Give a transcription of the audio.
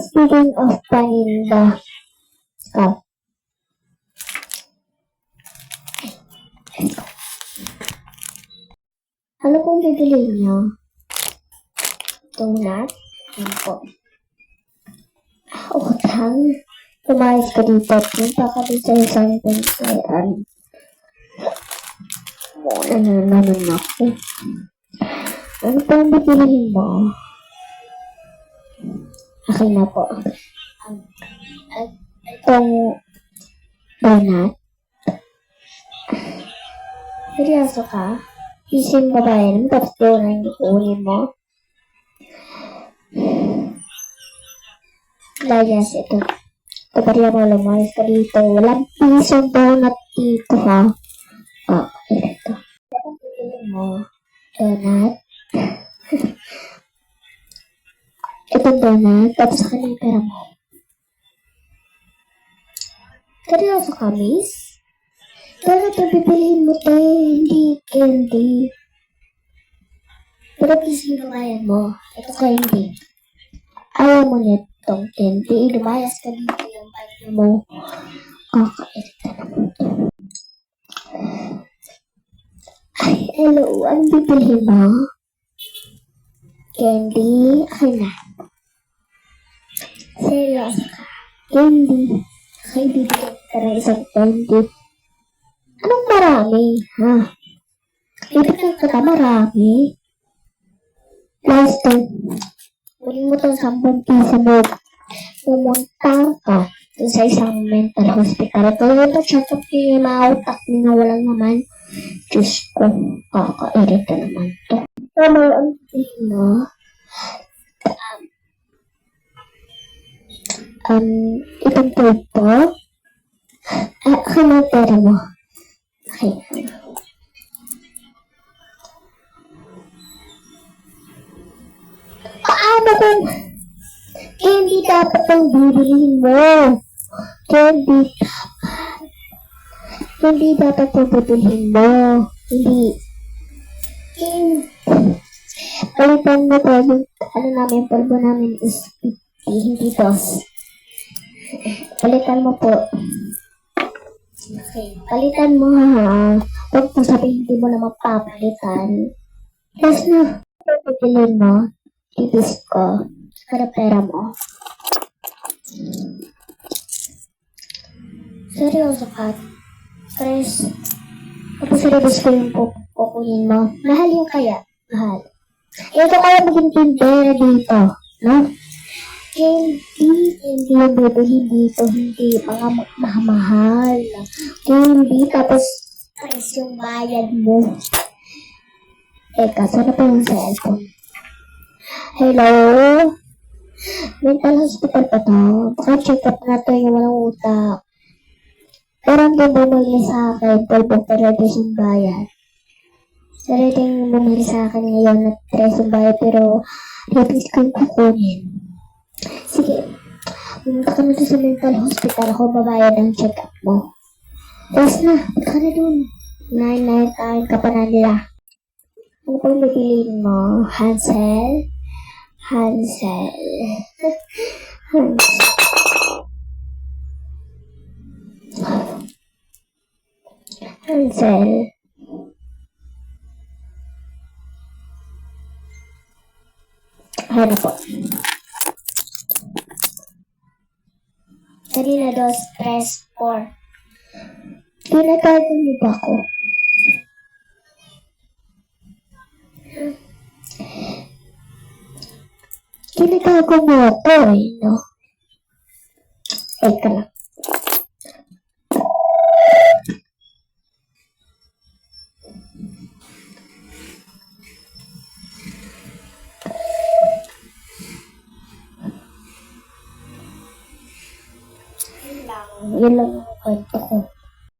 Speaking of paninda, ah, ano pong bibili niyo? Donut? Yan po. Utang? Tumayos ka dito. Punta ka dito sa isang pinsayan. Muna na naman ako. Ano pong bibilihin mo? Okay na po. Itong donut? Seryoso ka? Ising babae naman, tapos doon ang ikunin mo? Layas, ito. Ito pa rin ako, lumayas ka dito. Walang pisong donut dito, ha? Oh, ito. Anong pipili mo? Donut? Itong donut, tapos sa kanya yung pera mo. Seryoso ka, miss? Donut ang pipiliin mo, hindi candy. Pero please, yung babayan mo. Ito candy. Ayaw mo nitong candy. Lumayas ka dito yung bike mo. Kakairita naman ito. Ay, hello. Anong bibilihin mo? Candy? Ay na. Seryoso ka? Candy. Ay, bibigyan ka ng isang candy. Anong marami? Ha? Bibigyan ka marami? Last time, kunin mo itong 10 piso mo. Pumunta ka dun sa isang mental hospital. Kaya ito, check up yung mga utak na walang naman. Diyos ko, kakairita naman to. Tama ang tingin itong code po. Ano pera mo? Okay. Paano kung hindi dapat ang bibilihin mo? Hindi dapat ang bibilihin mo. Hindi. Palitan mo to. Yung namin, polvo namin is 50, hindi dos. Palitan mo po. Okay. Palitan mo ha. Huwag po sabihin hindi mo naman papalitan. Yes na. Bibilihin mo. Ibis ko. Para pera mo. Seryoso ka? Stress. Tapos seryoso ko yung kukunin mo. Mahal yung kaya. Mahal. Ito kaya maging pera dito. No? Hindi yung bibilihin dito. Hindi. Mga mahal. Hindi. Tapos stress yung bayad mo. Teka, sana pa yung cellphone? Hello? Mental hospital pa to. Baka check up na to yung walang utak. Pero hindi bumili sa akin. 12 pesos yung bayad. Sarili yung bumili sa akin ngayon na 3 yung bayad. Pero replace ko yung kukunin. Sige. Pumunta ka na sa mental hospital. Ako babayad ang check up mo. Tapos na. Punta ka na dun. Nain ka pa na nila. Ano pang bibiliin mo? Hansel? Hansel. Ano po? Kanina 2, 3, 4. Tinatago niyo ba ako? Tinatago mo ako no? Eka lang. Yun lang ang kwento ko.